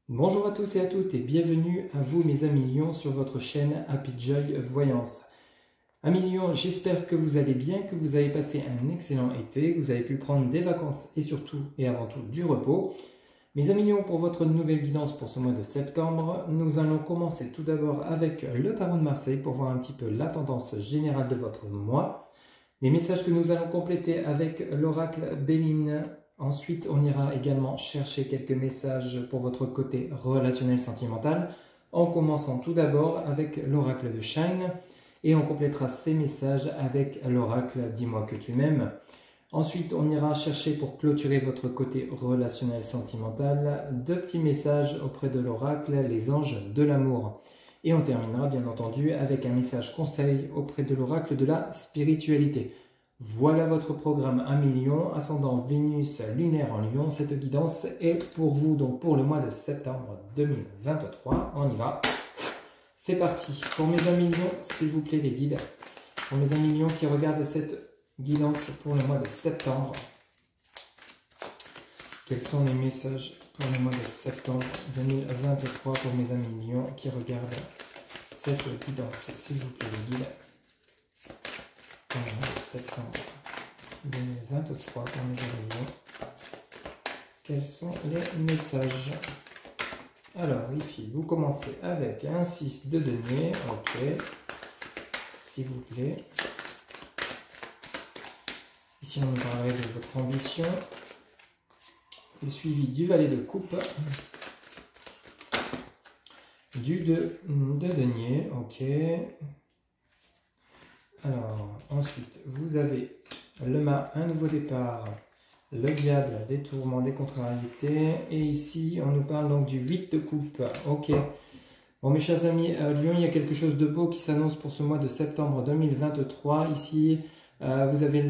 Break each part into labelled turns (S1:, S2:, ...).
S1: Bonjour à tous et à toutes et bienvenue à vous mes amis Lions sur votre chaîne Happy Joy Voyance. Amis Lions, j'espère que vous allez bien, que vous avez passé un excellent été, que vous avez pu prendre des vacances et surtout et avant tout du repos. Mes amis Lions, pour votre nouvelle guidance pour ce mois de septembre, nous allons commencer tout d'abord avec le tarot de Marseille pour voir un petit peu la tendance générale de votre mois. Les messages que nous allons compléter avec l'oracle Béline. Ensuite, on ira également chercher quelques messages pour votre côté relationnel sentimental, en commençant tout d'abord avec l'oracle de Shine, et on complétera ces messages avec l'oracle Dis-moi que tu m'aimes. Ensuite, on ira chercher pour clôturer votre côté relationnel sentimental, deux petits messages auprès de l'oracle, les anges de l'amour. Et on terminera bien entendu avec un message conseil auprès de l'oracle de la spiritualité. Voilà votre programme Amis Lions, ascendant Vénus lunaire en Lion. Cette guidance est pour vous donc pour le mois de septembre 2023. On y va. C'est parti. Pour mes amis Lions, s'il vous plaît les guides. Pour mes amis Lions qui regardent cette guidance pour le mois de septembre. Quels sont les messages pour le mois de septembre 2023 pour mes amis Lions qui regardent cette guidance, s'il vous plaît les guides. Pour le mois de septembre 2023 pour mes amis Lions. Quels sont les messages? Alors ici, vous commencez avec un 6 de denier. Ok. S'il vous plaît. Ici, on parlerait de votre ambition. Le suivi du valet de coupe. Du 2 de denier. Ok. Alors, ensuite, vous avez le mât, un nouveau départ, le diable, des tourments, des contrariétés. Et ici, on nous parle donc du 8 de coupe. Ok. Bon, mes chers amis, Lion, il y a quelque chose de beau qui s'annonce pour ce mois de septembre 2023. Ici, vous avez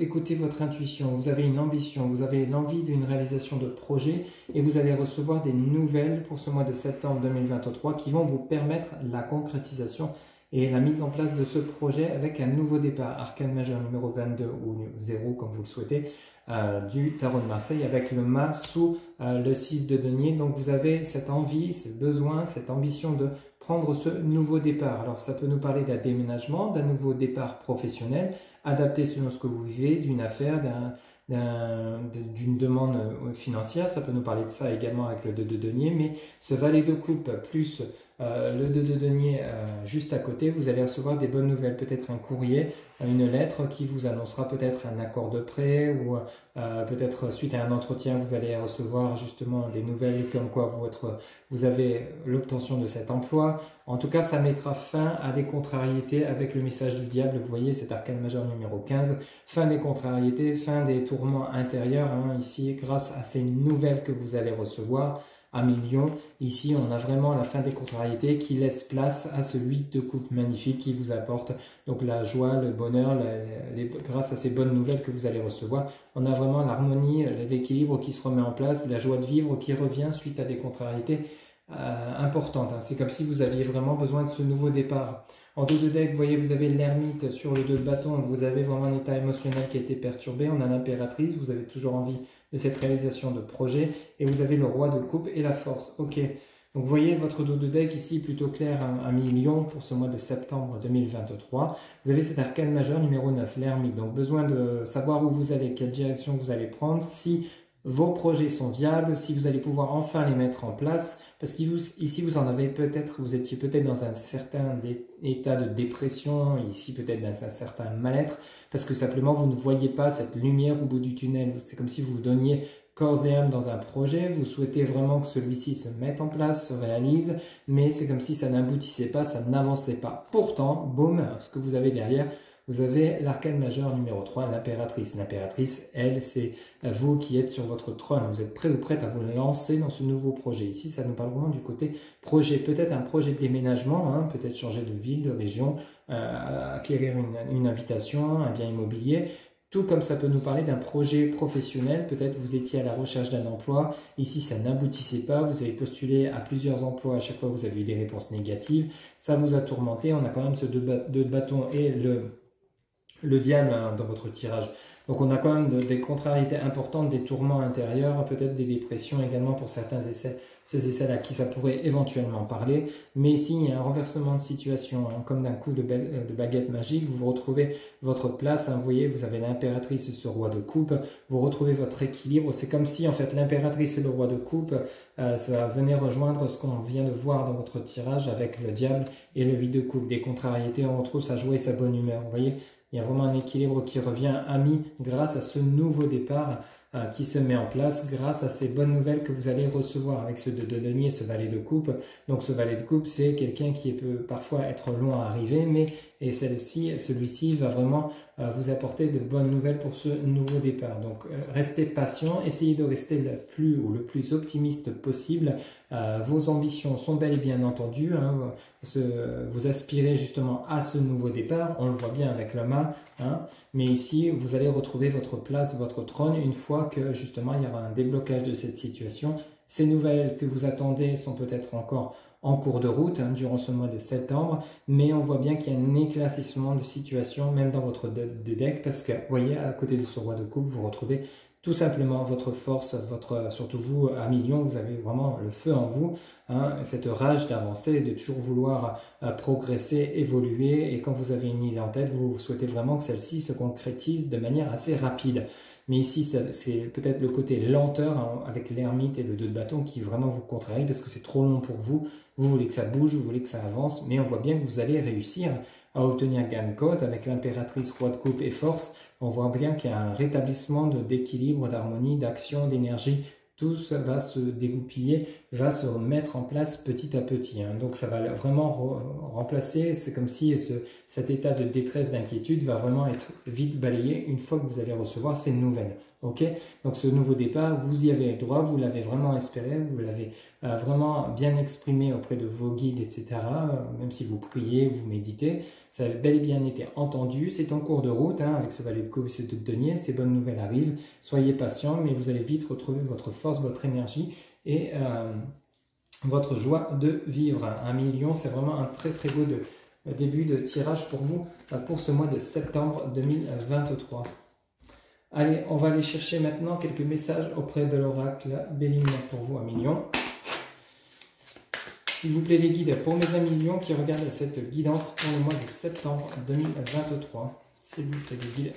S1: écouté votre intuition, vous avez une ambition, vous avez l'envie d'une réalisation de projet et vous allez recevoir des nouvelles pour ce mois de septembre 2023 qui vont vous permettre la concrétisation et la mise en place de ce projet avec un nouveau départ, arcane majeur numéro 22 ou 0 comme vous le souhaitez, du tarot de Marseille avec le mât sous le 6 de denier. Donc vous avez cette envie, ce besoin, cette ambition de prendre ce nouveau départ. Alors ça peut nous parler d'un déménagement, d'un nouveau départ professionnel, adapté selon ce que vous vivez, d'une affaire, d'une demande financière. Ça peut nous parler de ça également avec le 2 de denier, mais ce valet de coupe plus le 2 de denier juste à côté, vous allez recevoir des bonnes nouvelles, peut-être un courrier, une lettre qui vous annoncera peut-être un accord de prêt ou peut-être suite à un entretien, vous allez recevoir justement des nouvelles comme quoi vous avez l'obtention de cet emploi. En tout cas, ça mettra fin à des contrariétés avec le message du diable. Vous voyez, cet arcane majeur numéro 15, fin des contrariétés, fin des tourments intérieurs, hein, ici, grâce à ces nouvelles que vous allez recevoir. Amis Lions, ici on a vraiment la fin des contrariétés qui laisse place à ce 8 de coupe magnifique qui vous apporte donc la joie, le bonheur, grâce à ces bonnes nouvelles que vous allez recevoir. On a vraiment l'harmonie, l'équilibre qui se remet en place, la joie de vivre qui revient suite à des contrariétés importantes. C'est comme si vous aviez vraiment besoin de ce nouveau départ. En 2 de deck, vous voyez, vous avez l'ermite sur le 2 de bâton, vous avez vraiment un état émotionnel qui a été perturbé. On a l'impératrice, vous avez toujours envie de cette réalisation de projet. Et vous avez le roi de coupe et la force. Ok, donc vous voyez votre 2 de deck ici plutôt clair, Amis Lions, pour ce mois de septembre 2023. Vous avez cet arcane majeur numéro 9, l'ermite. Donc besoin de savoir où vous allez, quelle direction vous allez prendre, si vos projets sont viables, si vous allez pouvoir enfin les mettre en place, parce qu'ici vous en avez peut-être, vous étiez peut-être dans un certain état de dépression, ici peut-être dans un certain mal-être, parce que simplement vous ne voyez pas cette lumière au bout du tunnel. C'est comme si vous vous donniez corps et âme dans un projet, vous souhaitez vraiment que celui-ci se mette en place, se réalise, mais c'est comme si ça n'aboutissait pas, ça n'avançait pas. Pourtant, boum, ce que vous avez derrière, vous avez l'arcane majeur numéro 3, l'impératrice. L'impératrice, elle, c'est vous qui êtes sur votre trône. Vous êtes prêt ou prête à vous lancer dans ce nouveau projet. Ici, ça nous parle vraiment du côté projet. Peut-être un projet de déménagement, hein, peut-être changer de ville, de région, acquérir une habitation, un bien immobilier. Tout comme ça peut nous parler d'un projet professionnel. Peut-être vous étiez à la recherche d'un emploi. Ici, ça n'aboutissait pas. Vous avez postulé à plusieurs emplois. À chaque fois, vous avez eu des réponses négatives. Ça vous a tourmenté. On a quand même ce 2 de bâton et le diable hein, dans votre tirage. Donc on a quand même des contrariétés importantes, des tourments intérieurs, peut-être des dépressions également pour certains essais, ces essais-là qui ça pourrait éventuellement parler. Mais ici, il y a un renversement de situation, hein, comme d'un coup de baguette magique. Vous retrouvez votre place, hein, vous voyez, vous avez l'impératrice et ce roi de coupe, vous retrouvez votre équilibre. C'est comme si en fait l'impératrice et le roi de coupe, ça venait rejoindre ce qu'on vient de voir dans votre tirage avec le diable et le 8 de coupe. Des contrariétés, on retrouve sa joie et sa bonne humeur, vous voyez. Il y a vraiment un équilibre qui revient ami grâce à ce nouveau départ qui se met en place, grâce à ces bonnes nouvelles que vous allez recevoir avec ce 2 de denier, ce valet de coupe. Donc ce valet de coupe, c'est quelqu'un qui peut parfois être long à arriver, mais et celui-ci va vraiment vous apporter de bonnes nouvelles pour ce nouveau départ. Donc restez patient, essayez de rester le plus optimiste possible. Vos ambitions sont bel et bien entendues, hein, vous aspirez justement à ce nouveau départ, on le voit bien avec le mât, hein, mais ici vous allez retrouver votre place, votre trône une fois que justement il y aura un déblocage de cette situation. Ces nouvelles que vous attendez sont peut-être encore en cours de route hein, durant ce mois de septembre, mais on voit bien qu'il y a un éclaircissement de situation même dans votre deck parce que vous voyez à côté de ce roi de coupe vous retrouvez tout simplement votre force, surtout vous à million, vous avez vraiment le feu en vous, hein, cette rage d'avancer, de toujours vouloir progresser, évoluer, et quand vous avez une idée en tête, vous souhaitez vraiment que celle-ci se concrétise de manière assez rapide. Mais ici, c'est peut-être le côté lenteur hein, avec l'ermite et le 2 de bâton qui vraiment vous contrarie parce que c'est trop long pour vous. Vous voulez que ça bouge, vous voulez que ça avance, mais on voit bien que vous allez réussir à obtenir gain de cause avec l'impératrice, roi de coupe et force. On voit bien qu'il y a un rétablissement d'équilibre, d'harmonie, d'action, d'énergie. Tout ça va se dégoupiller, va se mettre en place petit à petit. Hein. Donc ça va vraiment remplacer, c'est comme si cet état de détresse, d'inquiétude va vraiment être vite balayé une fois que vous allez recevoir ces nouvelles. Okay, donc ce nouveau départ, vous y avez droit, vous l'avez vraiment espéré, vous l'avez vraiment bien exprimé auprès de vos guides, etc. Même si vous priez, vous méditez, ça a bel et bien été entendu. C'est en cours de route, hein, avec ce valet de coupe et ce 2 de denier, ces bonnes nouvelles arrivent. Soyez patient, mais vous allez vite retrouver votre force, votre énergie et votre joie de vivre. 1 million, c'est vraiment un très très beau début de tirage pour vous, pour ce mois de septembre 2023. Allez, on va aller chercher maintenant quelques messages auprès de l'oracle Béline pour vous, 1 million. S'il vous plaît les guides, pour mes 1 million qui regardent cette guidance pour le mois de septembre 2023. S'il vous plaît les guides.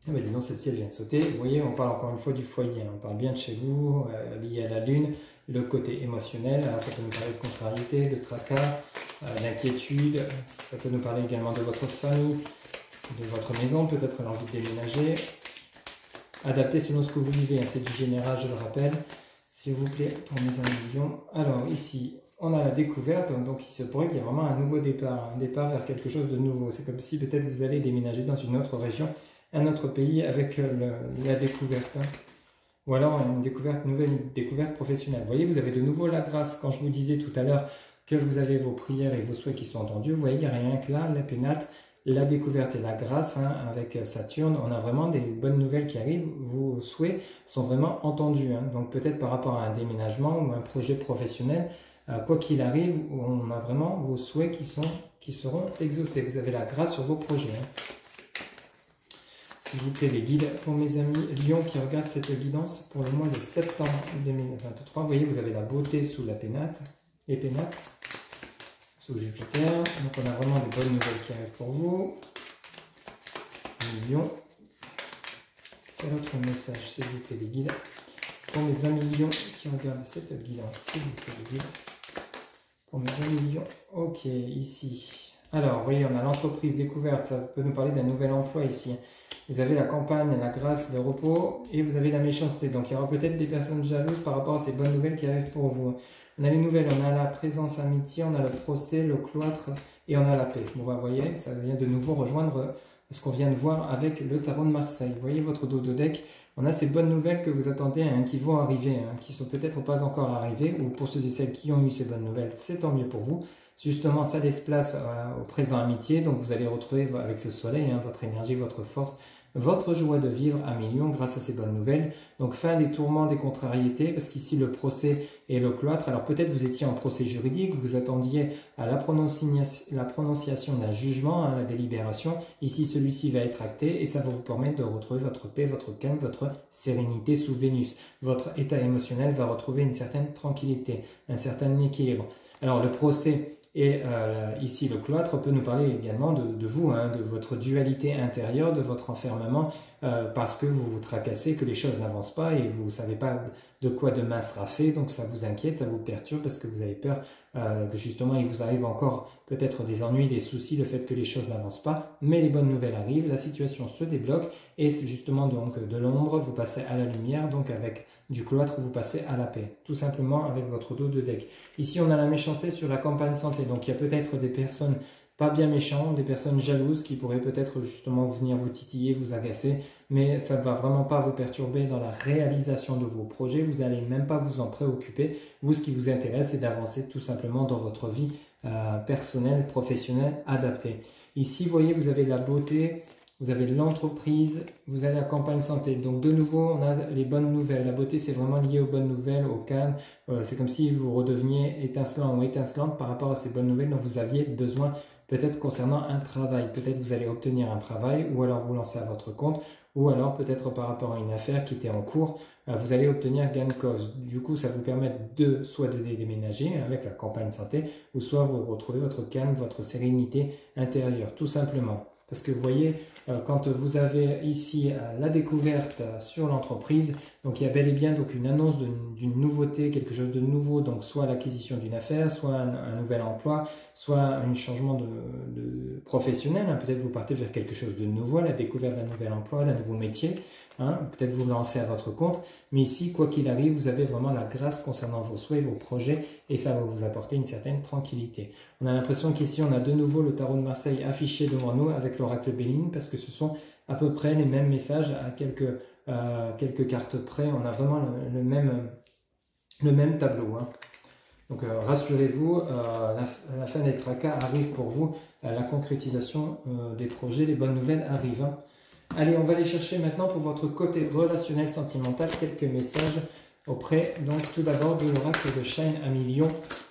S1: Ah bah dis donc, celle-ci elle vient de sauter. Vous voyez, on parle encore une fois du foyer. On parle bien de chez vous, lié à la lune, le côté émotionnel. Alors, ça peut nous parler de contrariété, de tracas, d'inquiétude. Ça peut nous parler également de votre famille, de votre maison, peut-être l'envie de déménager. Adapté selon ce que vous vivez, hein, c'est du général, je le rappelle. S'il vous plaît, pour mes 1 million. Alors ici, on a la découverte, donc il se pourrait qu'il y ait vraiment un nouveau départ, un départ vers quelque chose de nouveau. C'est comme si peut-être vous allez déménager dans une autre région, un autre pays avec la découverte. Hein. Ou alors une découverte nouvelle, une découverte professionnelle. Vous voyez, vous avez de nouveau la grâce. Quand je vous disais tout à l'heure que vous avez vos prières et vos souhaits qui sont entendus, vous voyez, il n'y a rien que là, la pénate, la découverte et la grâce, hein, avec Saturne, on a vraiment des bonnes nouvelles qui arrivent, vos souhaits sont vraiment entendus, hein. Donc peut-être par rapport à un déménagement ou un projet professionnel, quoi qu'il arrive, on a vraiment vos souhaits qui seront exaucés, vous avez la grâce sur vos projets. Hein. S'il vous plaît les guides, pour mes amis Lion qui regardent cette guidance pour le mois de septembre 2023, vous voyez vous avez la beauté sous la pénate, les pénates. Sous Jupiter, donc on a vraiment des bonnes nouvelles qui arrivent pour vous. Million. Quel autre message, s'il vous plaît, les guides? Pour mes 1 million qui regardent cette guidance, s'il vous plaît, les guides. Pour mes 1 million, ok, ici. Alors, vous voyez, on a l'entreprise découverte, ça peut nous parler d'un nouvel emploi ici. Vous avez la campagne, la grâce, le repos, et vous avez la méchanceté. Donc, il y aura peut-être des personnes jalouses par rapport à ces bonnes nouvelles qui arrivent pour vous. On a les nouvelles, on a la présence amitié, on a le procès, le cloître et on a la paix. Bon, bah, vous voyez, ça vient de nouveau rejoindre ce qu'on vient de voir avec le tarot de Marseille. Vous voyez votre dos de deck, on a ces bonnes nouvelles que vous attendez, hein, qui vont arriver, hein, qui sont peut-être pas encore arrivées, ou pour ceux et celles qui ont eu ces bonnes nouvelles, c'est tant mieux pour vous. Justement, ça laisse place au présent amitié, donc vous allez retrouver avec ce soleil, hein, votre énergie, votre force, votre joie de vivre à millions grâce à ces bonnes nouvelles. Donc fin des tourments, des contrariétés, parce qu'ici le procès et le cloître, alors peut-être vous étiez en procès juridique, vous attendiez à la prononciation d'un jugement, la délibération. Ici celui-ci va être acté et ça va vous permettre de retrouver votre paix, votre calme, votre sérénité sous Vénus. Votre état émotionnel va retrouver une certaine tranquillité, un certain équilibre. Alors le procès et ici le cloître peut nous parler également de vous, hein, de votre dualité intérieure, de votre enfermement, parce que vous vous tracassez, que les choses n'avancent pas et vous ne savez pas de quoi demain sera fait, donc ça vous inquiète, ça vous perturbe parce que vous avez peur que justement il vous arrive encore peut-être des ennuis, des soucis, le fait que les choses n'avancent pas, mais les bonnes nouvelles arrivent, la situation se débloque et c'est justement donc de l'ombre, vous passez à la lumière, donc avec du cloître vous passez à la paix, tout simplement avec votre dos de deck. Ici on a la méchanceté sur la campagne santé, donc il y a peut-être des personnes pas bien méchantes, des personnes jalouses qui pourraient peut-être justement venir vous titiller, vous agacer, mais ça ne va vraiment pas vous perturber dans la réalisation de vos projets, vous n'allez même pas vous en préoccuper. Vous, ce qui vous intéresse, c'est d'avancer tout simplement dans votre vie personnelle, professionnelle, adaptée. Ici, vous voyez, vous avez la beauté, vous avez l'entreprise, vous avez la campagne santé. Donc de nouveau, on a les bonnes nouvelles. La beauté, c'est vraiment lié aux bonnes nouvelles, au calme. C'est comme si vous redeveniez étincelant ou étincelante par rapport à ces bonnes nouvelles dont vous aviez besoin. Peut-être concernant un travail, peut-être vous allez obtenir un travail ou alors vous lancer à votre compte ou alors peut-être par rapport à une affaire qui était en cours, vous allez obtenir gain de cause. Du coup, ça vous permet soit de déménager avec la campagne santé ou soit vous retrouvez votre calme, votre sérénité intérieure, tout simplement. Parce que vous voyez, quand vous avez ici la découverte sur l'entreprise, donc il y a bel et bien donc une annonce d'une nouveauté, quelque chose de nouveau, donc soit l'acquisition d'une affaire, soit un nouvel emploi, soit un changement de professionnel, hein. Peut-être vous partez vers quelque chose de nouveau, la découverte d'un nouvel emploi, d'un nouveau métier, hein. Peut-être vous lancez à votre compte, mais ici, quoi qu'il arrive, vous avez vraiment la grâce concernant vos souhaits, vos projets, et ça va vous apporter une certaine tranquillité. On a l'impression qu'ici, on a de nouveau le tarot de Marseille affiché devant nous avec l'oracle Béline, parce que ce sont à peu près les mêmes messages à quelques cartes près. On a vraiment le même tableau, hein. Donc rassurez-vous, la fin des tracas arrive pour vous, la concrétisation des projets, les bonnes nouvelles arrivent, hein. Allez, on va aller chercher maintenant pour votre côté relationnel sentimental quelques messages auprès, donc tout d'abord de l'oracle de Shine à Million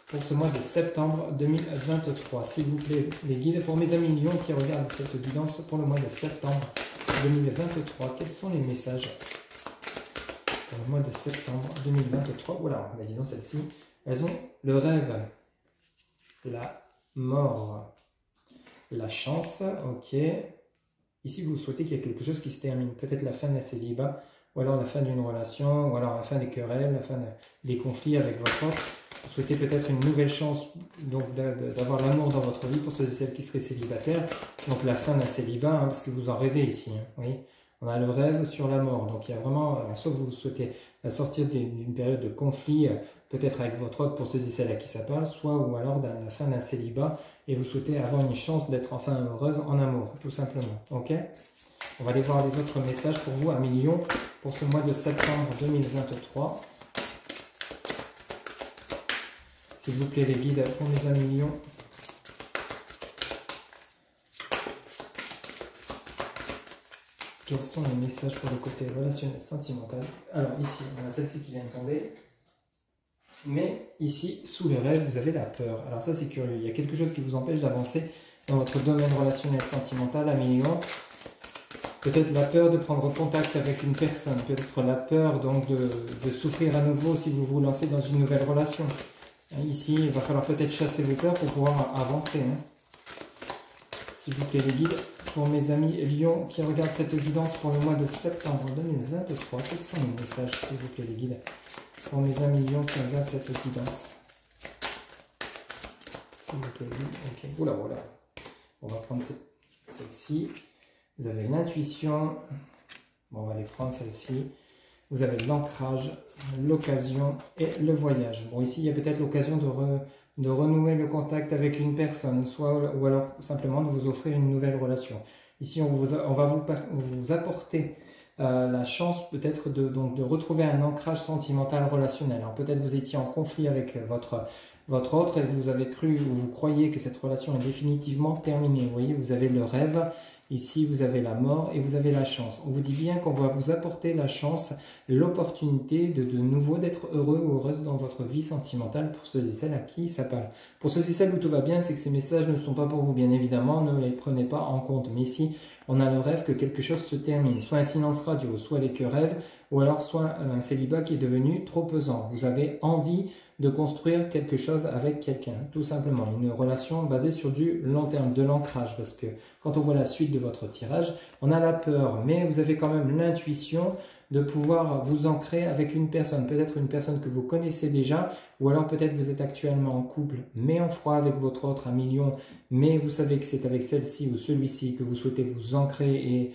S1: pour ce mois de septembre 2023. S'il vous plaît, les guides, pour mes amis Lions qui regardent cette guidance pour le mois de septembre 2023, quels sont les messages pour le mois de septembre 2023? Voilà, mais disons celles-ci, elles ont le rêve, la mort, la chance, ok. Ici, vous souhaitez qu'il y ait quelque chose qui se termine, peut-être la fin d'un célibat, ou alors la fin d'une relation, ou alors la fin des querelles, la fin des conflits avec votre autre. Vous souhaitez peut-être une nouvelle chance donc d'avoir l'amour dans votre vie pour ceux et celles qui seraient célibataires. Donc la fin d'un célibat, hein, parce que vous en rêvez ici. Hein, vous voyez, on a le rêve sur la mort. Donc il y a vraiment, soit vous souhaitez sortir d'une période de conflit, peut-être avec votre autre pour ceux et celles à qui ça parle, soit ou alors la fin d'un célibat et vous souhaitez avoir une chance d'être enfin heureuse en amour, tout simplement. Ok? On va aller voir les autres messages pour vous à Million pour ce mois de septembre 2023. S'il vous plaît, les guides pour mes amis Lions. Quels sont les messages pour le côté relationnel sentimental? Alors ici, on a celle-ci qui vient de tomber. Mais ici, sous les rêves, vous avez la peur. Alors ça, c'est curieux. Il y a quelque chose qui vous empêche d'avancer dans votre domaine relationnel sentimental à Million. Peut-être la peur de prendre contact avec une personne. Peut-être la peur donc de souffrir à nouveau si vous vous lancez dans une nouvelle relation. Ici, il va falloir peut-être chasser vos peurs pour pouvoir avancer. Hein. S'il vous plaît, les guides, pour mes amis Lions qui regardent cette guidance pour le mois de septembre 2023, quels sont les messages, s'il vous plaît, les guides, pour mes amis Lions qui regardent cette guidance? S'il vous plaît, les guides, ok. Oula, voilà. On va prendre celle-ci. Vous avez l'intuition. Bon, on va aller prendre celle-ci. Vous avez l'ancrage, l'occasion et le voyage. Bon, ici, il y a peut-être l'occasion de renouer le contact avec une personne, ou alors simplement de vous offrir une nouvelle relation. Ici, on va vous apporter la chance peut-être de retrouver un ancrage sentimental relationnel. Alors peut-être vous étiez en conflit avec votre autre et vous avez cru ou vous croyez que cette relation est définitivement terminée. Vous voyez, vous avez le rêve. Ici, vous avez la mort et vous avez la chance. On vous dit bien qu'on va vous apporter la chance, l'opportunité de nouveau d'être heureux ou heureuse dans votre vie sentimentale pour ceux et celles à qui ça parle. Pour ceux et celles où tout va bien, c'est que ces messages ne sont pas pour vous, bien évidemment, ne les prenez pas en compte. Mais ici, on a le rêve que quelque chose se termine, soit un silence radio, soit les querelles, ou alors soit un célibat qui est devenu trop pesant. Vous avez envie de construire quelque chose avec quelqu'un, tout simplement. Une relation basée sur du long terme, de l'ancrage, parce que quand on voit la suite de votre tirage, on a la peur, mais vous avez quand même l'intuition de pouvoir vous ancrer avec une personne, peut-être une personne que vous connaissez déjà, ou alors peut-être vous êtes actuellement en couple, mais en froid avec votre autre à million, mais vous savez que c'est avec celle-ci ou celui-ci que vous souhaitez vous ancrer et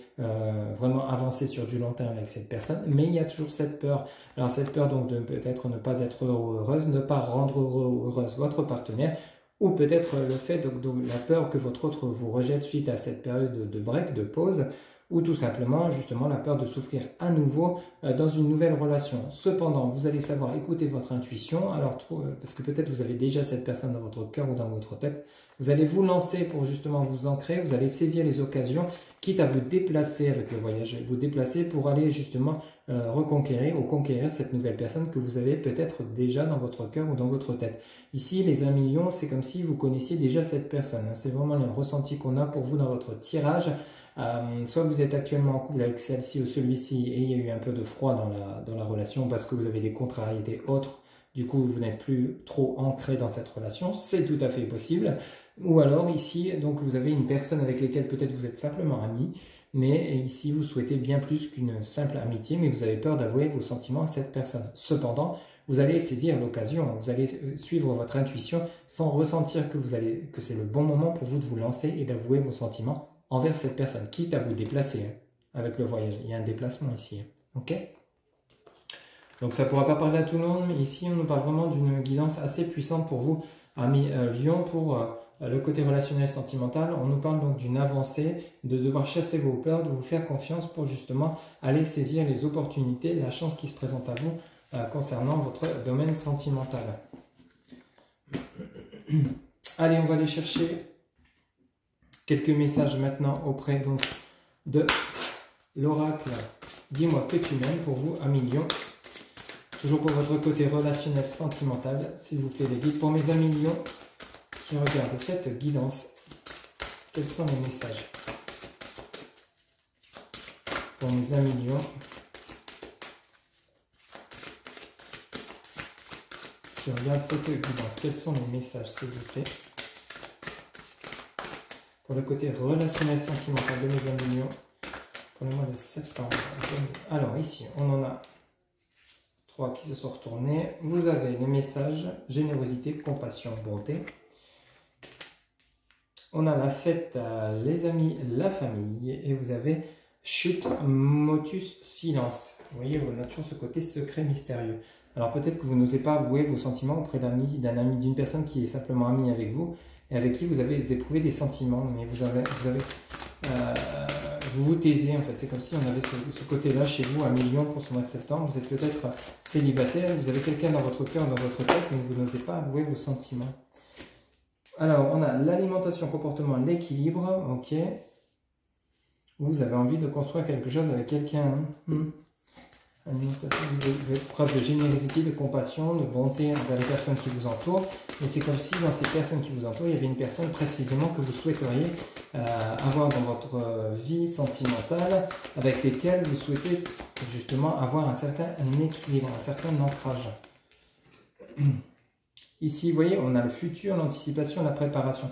S1: vraiment avancer sur du long terme avec cette personne, mais il y a toujours cette peur. Alors cette peur donc de peut-être ne pas être heureux ou heureuse, ne pas rendre heureux ou heureuse votre partenaire, ou peut-être le fait de la peur que votre autre vous rejette suite à cette période de break, de pause, ou tout simplement justement la peur de souffrir à nouveau dans une nouvelle relation. Cependant, vous allez savoir écouter votre intuition, alors parce que peut-être vous avez déjà cette personne dans votre cœur ou dans votre tête, vous allez vous lancer pour justement vous ancrer, vous allez saisir les occasions, quitte à vous déplacer avec le voyage, vous déplacer pour aller justement reconquérir ou conquérir cette nouvelle personne que vous avez peut-être déjà dans votre cœur ou dans votre tête. Ici, les 1 million, c'est comme si vous connaissiez déjà cette personne, hein. C'est vraiment le ressenti qu'on a pour vous dans votre tirage. Soit vous êtes actuellement en couple avec celle-ci ou celui-ci et il y a eu un peu de froid dans la relation parce que vous avez des contrariétés autres, du coup vous n'êtes plus trop ancré dans cette relation, c'est tout à fait possible. Ou alors ici, donc vous avez une personne avec laquelle peut-être vous êtes simplement amis, mais ici vous souhaitez bien plus qu'une simple amitié, mais vous avez peur d'avouer vos sentiments à cette personne. Cependant, vous allez saisir l'occasion, vous allez suivre votre intuition sans ressentir que c'est le bon moment pour vous de vous lancer et d'avouer vos sentiments envers cette personne, quitte à vous déplacer avec le voyage. Il y a un déplacement ici. Ok ? Donc ça ne pourra pas parler à tout le monde, mais ici on nous parle vraiment d'une guidance assez puissante pour vous, amis Lion, pour le côté relationnel sentimental. On nous parle donc d'une avancée, de devoir chasser vos peurs, de vous faire confiance pour justement aller saisir les opportunités, la chance qui se présente à vous concernant votre domaine sentimental. Allez, on va aller chercher quelques messages maintenant auprès donc, de l'oracle. Dis-moi que tu m'aimes pour vous, amis Lion. Toujours pour votre côté relationnel sentimental, s'il vous plaît, les guides. Pour mes amis Lion qui regardent cette guidance, quels sont les messages? Pour mes amis Lion qui regardent cette guidance, quels sont les messages, s'il vous plaît? Pour le côté relationnel sentimental de mes amis Lion, pour le mois de septembre. Alors ici, on en a 3 qui se sont retournés. Vous avez les messages générosité, compassion, bonté. On a la fête, les amis, la famille. Et vous avez chute, motus, silence. Vous voyez, on a toujours ce côté secret mystérieux. Alors peut-être que vous n'osez pas avouer vos sentiments auprès d'un ami, d'une personne qui est simplement amie avec vous, et avec qui vous avez éprouvé des sentiments, mais vous vous taisez en fait. C'est comme si on avait ce côté-là chez vous à million pour ce mois de septembre. Vous êtes peut-être célibataire, vous avez quelqu'un dans votre cœur, dans votre tête, mais vous n'osez pas avouer vos sentiments. Alors, on a l'alimentation, comportement, l'équilibre, ok. Vous avez envie de construire quelque chose avec quelqu'un. Alimentation, vous avez preuve de générosité, de compassion, de bonté envers les personnes qui vous entourent. Et c'est comme si dans ces personnes qui vous entourent, il y avait une personne précisément que vous souhaiteriez avoir dans votre vie sentimentale, avec lesquelles vous souhaitez justement avoir un certain équilibre, un certain ancrage. Ici, vous voyez, on a le futur, l'anticipation, la préparation.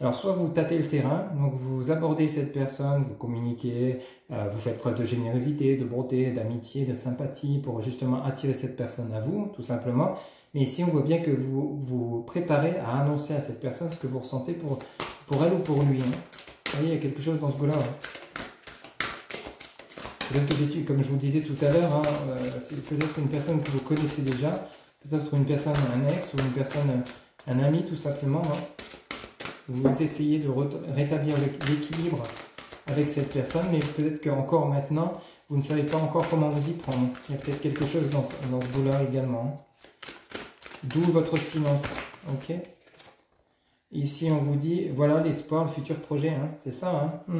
S1: Alors, soit vous tâtez le terrain, donc vous abordez cette personne, vous communiquez, vous faites preuve de générosité, de bonté, d'amitié, de sympathie pour justement attirer cette personne à vous, tout simplement. Mais ici, on voit bien que vous vous préparez à annoncer à cette personne ce que vous ressentez pour elle ou pour lui. Hein. Vous voyez, il y a quelque chose dans ce goût-là. Hein. Peut-être que c'est, comme je vous disais tout à l'heure, hein, c'est peut-être une personne que vous connaissez déjà, peut-être une personne, un ex ou une personne, un ami, tout simplement. Hein. Vous essayez de rétablir l'équilibre avec cette personne, mais peut-être qu'encore maintenant, vous ne savez pas encore comment vous y prendre. Il y a peut-être quelque chose dans ce bout-là également. D'où votre silence. Ok. Ici, on vous dit, voilà l'espoir, le futur projet. Hein. C'est ça. Hein.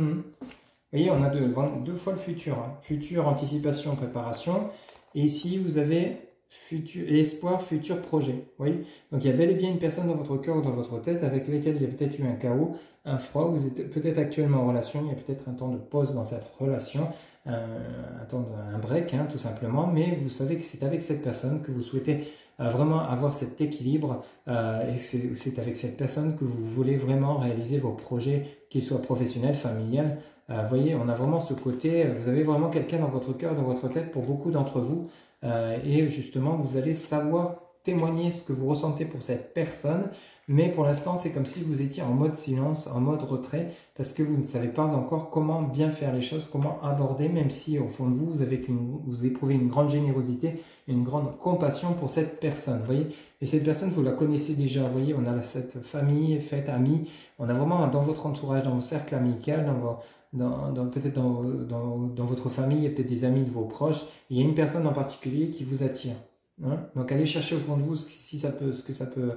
S1: Vous voyez, on a deux fois le futur. Hein. Futur, anticipation, préparation. Et ici, vous avez futur, espoir, futur, projet. Vous voyez? Donc, il y a bel et bien une personne dans votre cœur ou dans votre tête avec laquelle il y a peut-être eu un chaos, un froid. Vous êtes peut-être actuellement en relation. Il y a peut-être un temps de pause dans cette relation. Un break, hein, tout simplement. Mais vous savez que c'est avec cette personne que vous souhaitez vraiment avoir cet équilibre et c'est avec cette personne que vous voulez vraiment réaliser vos projets, qu'ils soient professionnels, familiales. Vous voyez, on a vraiment ce côté, vous avez vraiment quelqu'un dans votre cœur, dans votre tête pour beaucoup d'entre vous et justement vous allez savoir témoigner ce que vous ressentez pour cette personne, mais pour l'instant c'est comme si vous étiez en mode silence, en mode retrait, parce que vous ne savez pas encore comment bien faire les choses, comment aborder, même si au fond de vous, vous éprouvez une grande générosité, une grande compassion pour cette personne, vous voyez. Et cette personne, vous la connaissez déjà, vous voyez, on a cette famille, fête, amis, on a vraiment dans votre entourage, dans vos cercles amicaux, peut-être dans votre famille, il y a peut-être des amis de vos proches, il y a une personne en particulier qui vous attire. Hein. Donc allez chercher au fond de vous ce que ça peut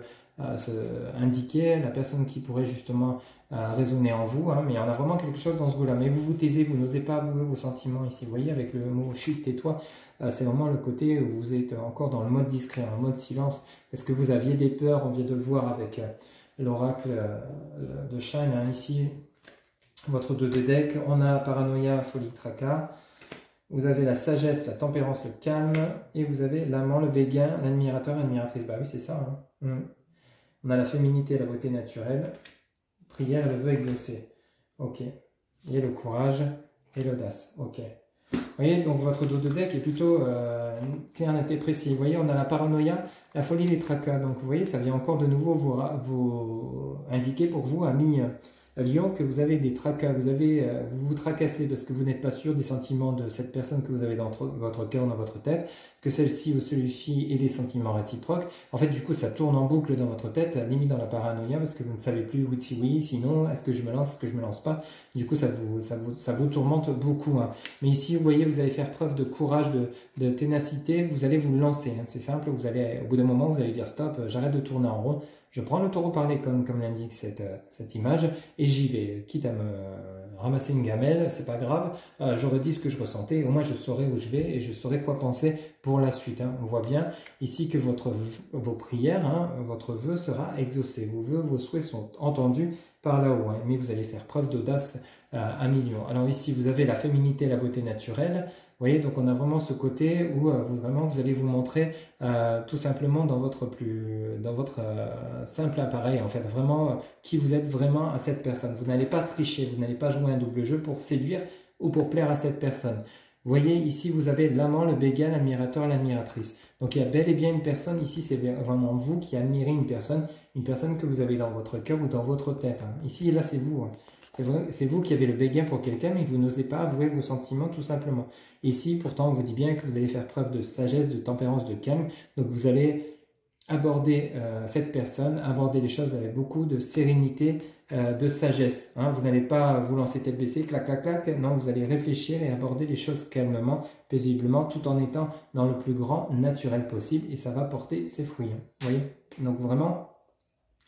S1: indiquer, la personne qui pourrait justement résonner en vous, hein, mais on a vraiment quelque chose dans ce goût-là. Mais vous vous taisez, vous n'osez pas avouer vos sentiments ici. Vous voyez, avec le mot chute, tais-toi, c'est vraiment le côté où vous êtes encore dans le mode discret, en mode silence. Est-ce que vous aviez des peurs? On vient de le voir avec l'oracle de Shine, hein, ici, votre 2 de deck. On a paranoïa, folie, tracas. Vous avez la sagesse, la tempérance, le calme. Et vous avez l'amant, le béguin, l'admirateur, l'admiratrice. Bah oui, c'est ça. Hein. On a la féminité, la beauté naturelle. Prière, le vœu exaucé. Ok. Et le courage et l'audace. Ok. Vous voyez, donc votre 2 de deck est plutôt clair, net et précis. Vous voyez, on a la paranoïa, la folie, les tracas. Donc vous voyez, ça vient encore de nouveau vous indiquer pour vous, amis Lion, que vous avez des tracas, vous vous tracassez parce que vous n'êtes pas sûr des sentiments de cette personne que vous avez dans votre cœur, dans votre tête, que celle-ci ou celui-ci ait des sentiments réciproques. En fait, du coup, ça tourne en boucle dans votre tête, limite dans la paranoïa, parce que vous ne savez plus oui, sinon, est-ce que je me lance, est-ce que je me lance pas. Du coup, ça vous tourmente beaucoup. Hein. Mais ici, vous voyez, vous allez faire preuve de courage, de ténacité, vous allez vous lancer. Hein. C'est simple, au bout d'un moment, vous allez dire stop, j'arrête de tourner en rond. Je prends le taureau par les cornes, comme l'indique cette image, et j'y vais. Quitte à me ramasser une gamelle, c'est pas grave, je redis ce que je ressentais, au moins je saurai où je vais et je saurai quoi penser pour la suite. Hein. On voit bien ici que vos prières, hein, votre vœu sera exaucé. Vos vœux, vos souhaits sont entendus par là-haut, hein, mais vous allez faire preuve d'audace à millions. Alors ici, vous avez la féminité, la beauté naturelle. Vous voyez, donc on a vraiment ce côté où vous allez vous montrer tout simplement dans votre simple appareil, en fait, vraiment qui vous êtes vraiment à cette personne. Vous n'allez pas tricher, vous n'allez pas jouer un double jeu pour séduire ou pour plaire à cette personne. Vous voyez, ici, vous avez l'amant, le béguin, l'admirateur, l'admiratrice. Donc, il y a bel et bien une personne, ici, c'est vraiment vous qui admirez une personne que vous avez dans votre cœur ou dans votre tête. Hein. Ici, là, c'est vous. Hein. C'est vous qui avez le béguin pour quelqu'un, mais vous n'osez pas avouer vos sentiments tout simplement. Ici, pourtant, on vous dit bien que vous allez faire preuve de sagesse, de tempérance, de calme. Donc, vous allez aborder cette personne, aborder les choses avec beaucoup de sérénité, de sagesse. Hein. Vous n'allez pas vous lancer tête baissée, clac, clac, clac. Non, vous allez réfléchir et aborder les choses calmement, paisiblement, tout en étant dans le plus grand naturel possible. Et ça va porter ses fruits. Hein. Vous voyez? Donc, vraiment,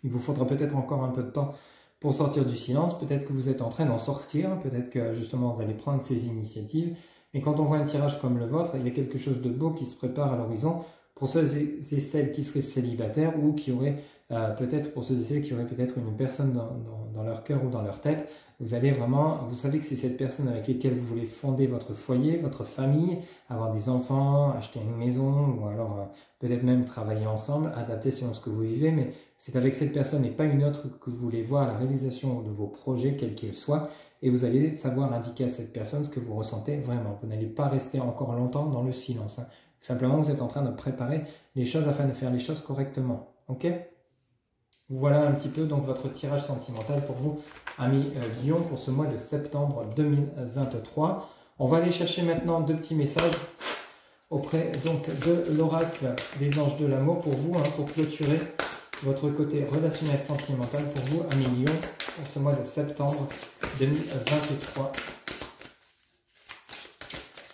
S1: il vous faudra peut-être encore un peu de temps pour sortir du silence, peut-être que vous êtes en train d'en sortir, peut-être que justement vous allez prendre ces initiatives. Et quand on voit un tirage comme le vôtre, il y a quelque chose de beau qui se prépare à l'horizon pour ceux et celles qui seraient célibataires ou qui auraient peut-être, pour ceux et celles qui auraient peut-être une personne dans leur cœur ou dans leur tête. Vous allez vraiment, vous savez que c'est cette personne avec laquelle vous voulez fonder votre foyer, votre famille, avoir des enfants, acheter une maison ou alors peut-être même travailler ensemble, adapter selon ce que vous vivez, mais c'est avec cette personne et pas une autre que vous voulez voir la réalisation de vos projets, quels qu'ils soient, et vous allez savoir indiquer à cette personne ce que vous ressentez vraiment. Vous n'allez pas rester encore longtemps dans le silence. Hein. Simplement, vous êtes en train de préparer les choses afin de faire les choses correctement. Ok ? Voilà un petit peu donc votre tirage sentimental pour vous, amis Lion, pour ce mois de septembre 2023. On va aller chercher maintenant 2 petits messages auprès donc de l'oracle des anges de l'amour pour vous, hein, pour clôturer votre côté relationnel sentimental pour vous, amis Lion, pour ce mois de septembre 2023.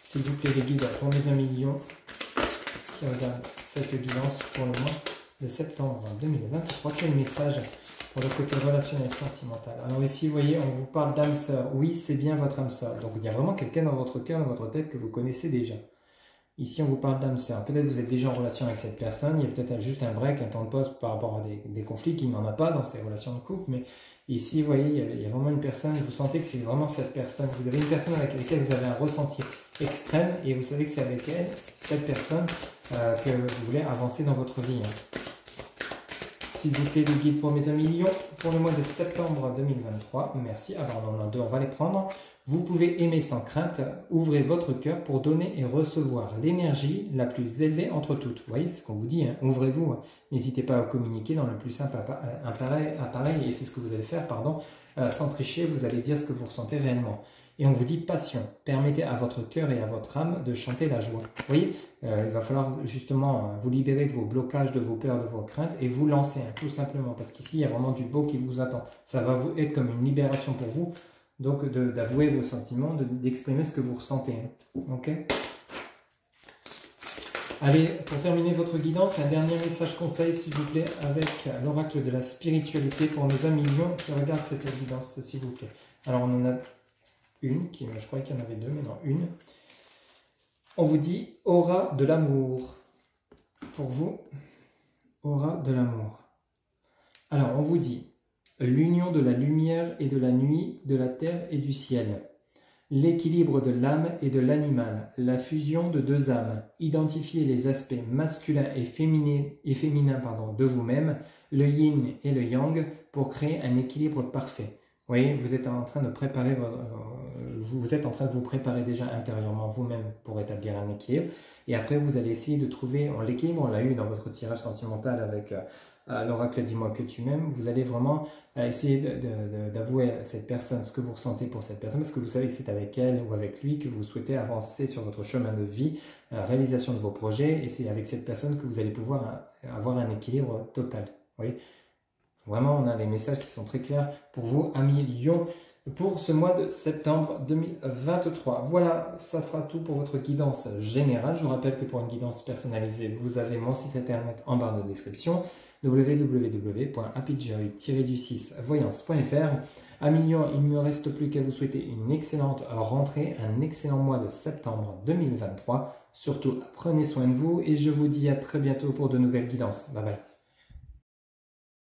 S1: S'il vous plaît, les guides pour mes amis Lion qui regardent cette guidance pour le mois de septembre 2023. Quel message pour le côté relationnel sentimental. Alors ici, vous voyez, on vous parle d'âme sœur. Oui, c'est bien votre âme sœur. Donc il y a vraiment quelqu'un dans votre cœur, dans votre tête que vous connaissez déjà. Ici, on vous parle d'âme sœur. Peut-être que vous êtes déjà en relation avec cette personne. Il y a peut-être juste un break, un temps de pause par rapport à des conflits qu'il n'en a pas dans ces relations de couple. Mais ici, vous voyez, il y a vraiment une personne. Vous sentez que c'est vraiment cette personne. Vous avez une personne avec laquelle vous avez un ressenti extrême. Et vous savez que c'est avec elle, cette personne, que vous voulez avancer dans votre vie. S'il vous plaît, le guide pour mes amis Lion pour le mois de septembre 2023. Merci. Alors, on en a deux, on va les prendre. Vous pouvez aimer sans crainte. Ouvrez votre cœur pour donner et recevoir l'énergie la plus élevée entre toutes. Vous voyez ce qu'on vous dit, hein? Ouvrez-vous. N'hésitez pas à communiquer dans le plus simple appareil. Et c'est ce que vous allez faire, pardon. Sans tricher, vous allez dire ce que vous ressentez réellement. Et on vous dit passion. Permettez à votre cœur et à votre âme de chanter la joie. Vous voyez, il va falloir justement vous libérer de vos blocages, de vos peurs, de vos craintes et vous lancer, hein, tout simplement. Parce qu'ici, il y a vraiment du beau qui vous attend. Ça va vous être comme une libération pour vous. Donc, d'avouer vos sentiments, d'exprimer ce que vous ressentez. Hein. Ok ? Allez, pour terminer votre guidance, un dernier message conseil, s'il vous plaît, avec l'oracle de la spiritualité pour mes amis lions qui regardent cette guidance, s'il vous plaît. Alors, on en a une, je croyais qu'il y en avait deux, mais non, une. On vous dit aura de l'amour. Pour vous, aura de l'amour. Alors, on vous dit l'union de la lumière et de la nuit, de la terre et du ciel. L'équilibre de l'âme et de l'animal, la fusion de deux âmes, identifiez les aspects masculins et féminins de vous-même, le yin et le yang, pour créer un équilibre parfait. Vous voyez, vous êtes en train de préparer vous préparer déjà intérieurement vous-même pour établir un équilibre. Et après, vous allez essayer de trouver l'équilibre. On l'a eu dans votre tirage sentimental avec l'oracle Dis-moi que tu m'aimes. Vous allez vraiment essayer d'avouer à cette personne ce que vous ressentez pour cette personne, parce que vous savez que c'est avec elle ou avec lui que vous souhaitez avancer sur votre chemin de vie, réalisation de vos projets. Et c'est avec cette personne que vous allez pouvoir avoir un équilibre total. Vous voyez ? Vraiment, on a les messages qui sont très clairs pour vous, amis Lion, pour ce mois de septembre 2023. Voilà, ça sera tout pour votre guidance générale. Je vous rappelle que pour une guidance personnalisée, vous avez mon site internet en barre de description, www.happyjoy-voyance.fr. Amis Lion, il ne me reste plus qu'à vous souhaiter une excellente rentrée, un excellent mois de septembre 2023. Surtout, prenez soin de vous et je vous dis à très bientôt pour de nouvelles guidances. Bye bye.